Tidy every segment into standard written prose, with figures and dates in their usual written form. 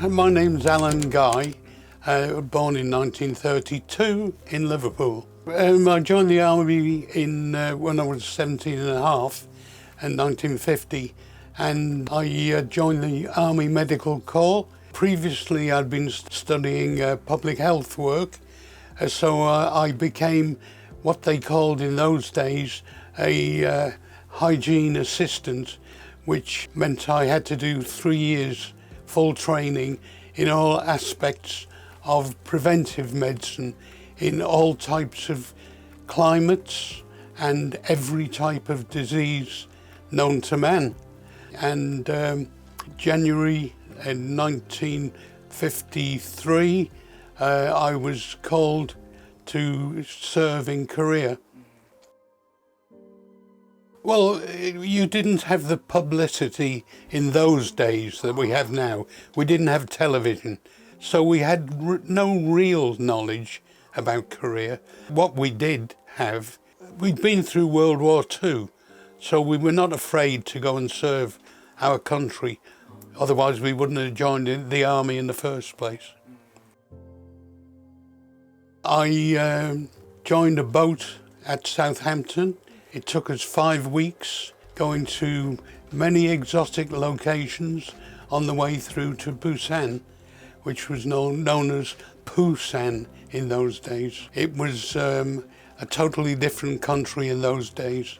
My name's Alan Guy, born in 1932 in Liverpool. I joined the army when I was 17 and a half in 1950, and I joined the Army Medical Corps. Previously I'd been studying public health work, so I became what they called in those days a hygiene assistant, which meant I had to do 3 years full training in all aspects of preventive medicine in all types of climates and every type of disease known to man. And January in 1953, I was called to serve in Korea. Well, you didn't have the publicity in those days that we have now. We didn't have television, so we had no real knowledge about Korea. What we did have, we'd been through World War II, so we were not afraid to go and serve our country. Otherwise we wouldn't have joined the army in the first place. I joined a boat at Southampton. It took us 5 weeks, going to many exotic locations on the way through to Busan, which was known as Busan in those days. It was a totally different country in those days.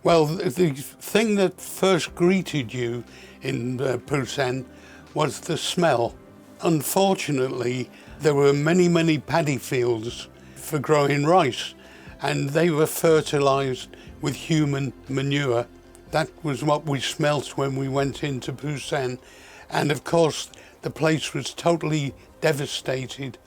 Well, the thing that first greeted you in Busan was the smell. Unfortunately, there were many paddy fields for growing rice, and they were fertilized with human manure. That was what we smelt when we went into Busan. And of course, the place was totally devastated.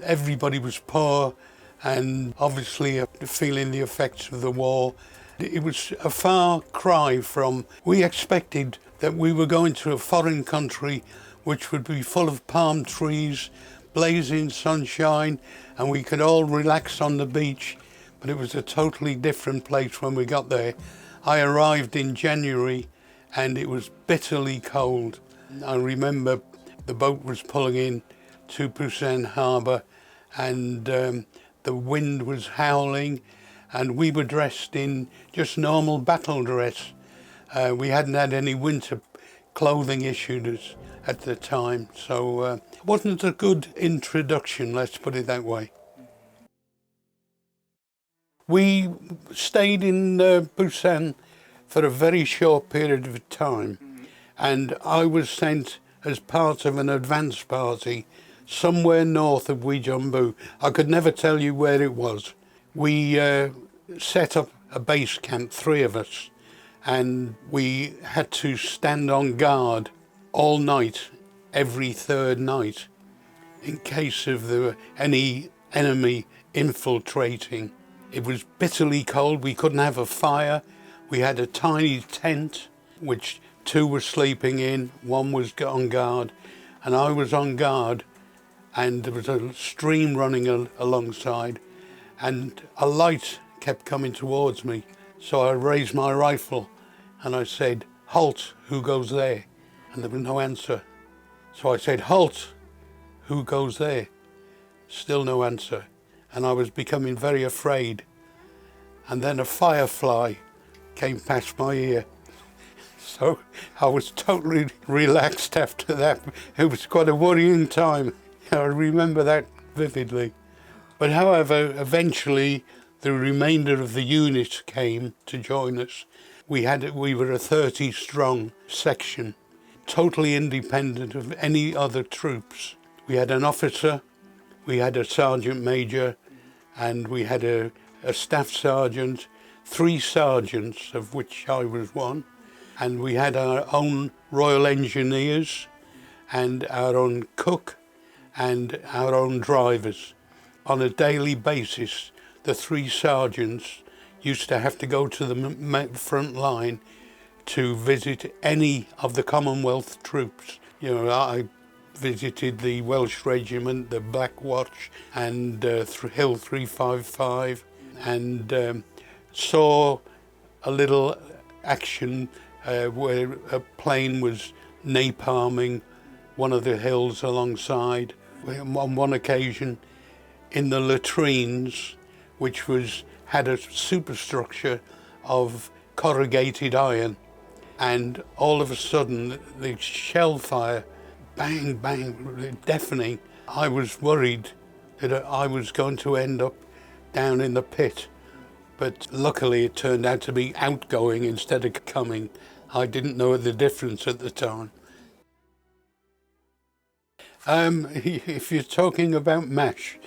Everybody was poor and obviously feeling the effects of the war. It was a far cry from, we expected that we were going to a foreign country which would be full of palm trees, blazing sunshine, and we could all relax on the beach. But it was a totally different place when we got there. I arrived in January and it was bitterly cold. I remember the boat was pulling in to Busan Harbour, and the wind was howling, and we were dressed in just normal battle dress. We hadn't had any winter clothing issued us at the time, so it wasn't a good introduction, let's put it that way. We stayed in Busan for a very short period of time, and I was sent as part of an advance party somewhere north of Uijeonbu. I could never tell you where it was. We set up a base camp, 3 of us, and we had to stand on guard all night, every 3rd night, in case of any enemy infiltrating. It was bitterly cold. We couldn't have a fire. We had a tiny tent, which 2 were sleeping in, 1 was on guard, and I was on guard, and there was a stream running alongside, and a light kept coming towards me. So I raised my rifle and I said, "Halt, who goes there?" And there was no answer. So I said, "Halt, who goes there?" Still no answer. And I was becoming very afraid. And then a firefly came past my ear. So I was totally relaxed after that. It was quite a worrying time. I remember that vividly. But however, eventually the remainder of the unit came to join us. We were a 30-strong section, totally independent of any other troops. We had an officer, we had a sergeant major, and we had a staff sergeant, 3 sergeants, of which I was one, and we had our own Royal Engineers and our own cook and our own drivers. On a daily basis, the 3 sergeants used to have to go to the front line to visit any of the Commonwealth troops. You know, I visited the Welsh Regiment, the Black Watch, and Hill 355, and saw a little action where a plane was napalming one of the hills alongside. On one occasion, in the latrines, which had a superstructure of corrugated iron, and all of a sudden the shell fire, bang, bang, deafening. I was worried that I was going to end up down in the pit, but luckily it turned out to be outgoing instead of coming. I didn't know the difference at the time. If you're talking about MASH,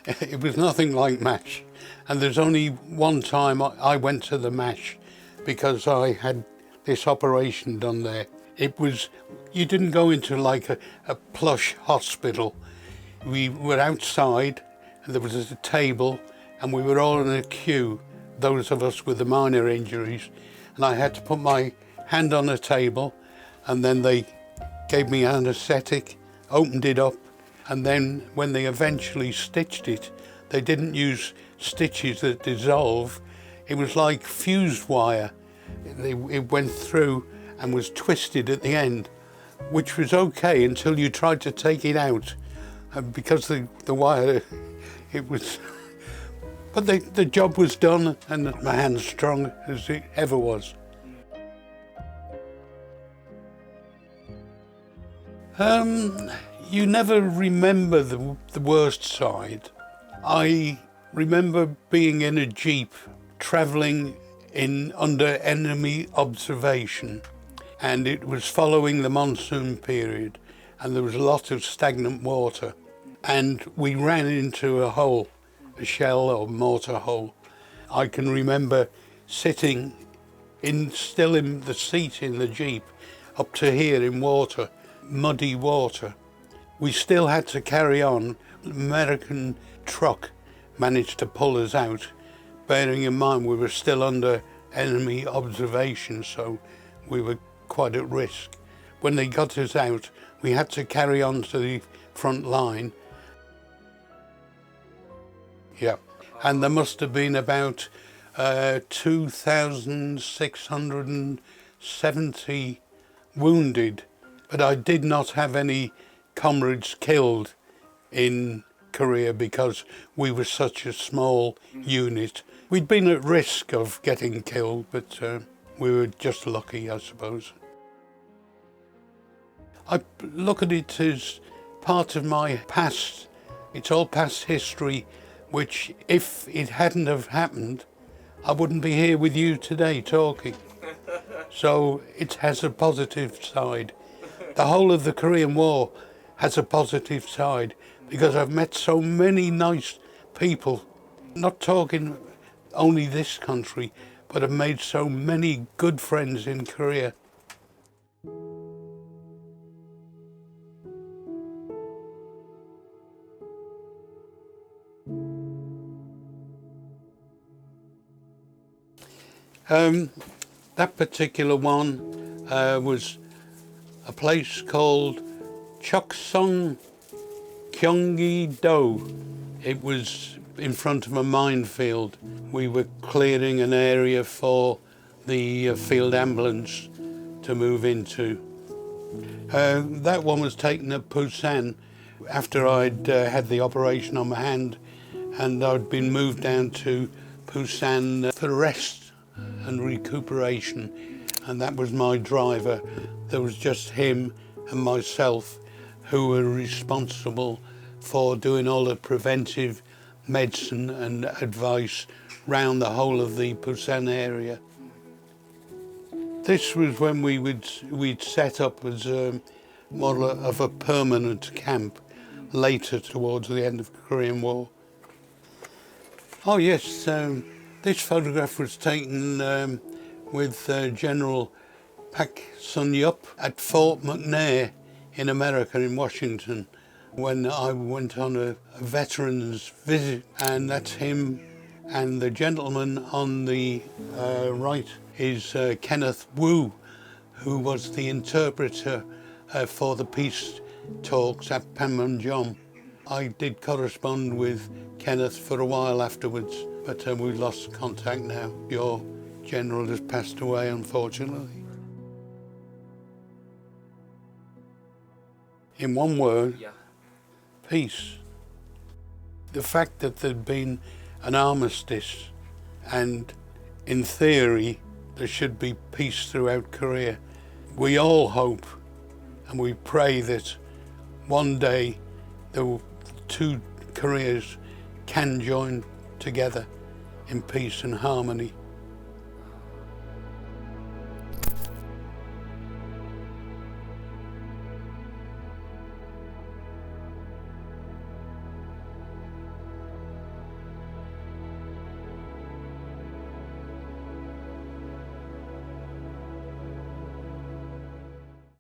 it was nothing like MASH. And there's only one time I went to the MASH because I had this operation done there. You didn't go into like a plush hospital. We were outside and there was a table and we were all in a queue, those of us with the minor injuries. And I had to put my hand on a table and then they gave me anaesthetic, opened it up, and then when they eventually stitched it, they didn't use stitches that dissolve. It was like fused wire. It went through and was twisted at the end, which was okay until you tried to take it out, because the wire, it was, but the job was done and my hand's strong as it ever was. You never remember the worst side. I remember being in a jeep travelling under enemy observation, and it was following the monsoon period and there was a lot of stagnant water, and we ran into a hole, a shell or mortar hole. I can remember sitting still in the seat in the jeep up to here in water, muddy water. We still had to carry on. An American truck managed to pull us out, bearing in mind we were still under enemy observation, so we were quite at risk. When they got us out, we had to carry on to the front line. Yeah, and there must have been about 2,670 wounded, but I did not have any comrades killed in Korea because we were such a small unit. We'd been at risk of getting killed, but we were just lucky, I suppose. I look at it as part of my past. It's all past history, which if it hadn't have happened, I wouldn't be here with you today talking. So it has a positive side. The whole of the Korean War has a positive side because I've met so many nice people, not talking only this country, but I've made so many good friends in Korea. That particular one was a place called Choksong Gyeonggi-do. It was in front of a minefield. We were clearing an area for the field ambulance to move into. That one was taken at Busan after I'd had the operation on my hand, and I'd been moved down to Busan for rest and recuperation, and that was my driver. There was just him and myself who were responsible for doing all the preventive medicine and advice round the whole of the Busan area. This was when we'd set up as more of a permanent camp later towards the end of the Korean War. Oh yes, this photograph was taken with General Pak Sun-yup at Fort McNair in America, in Washington, when I went on a veterans visit, and that's him. And the gentleman on the right is Kenneth Wu, who was the interpreter for the peace talks at Panmunjom. I did correspond with Kenneth for a while afterwards, but we've lost contact now. Your general has passed away, unfortunately. in one word, Yeah. peace. The fact that there'd been an armistice and in theory there should be peace throughout Korea. We all hope and we pray that one day the two Koreas can join together in peace and harmony.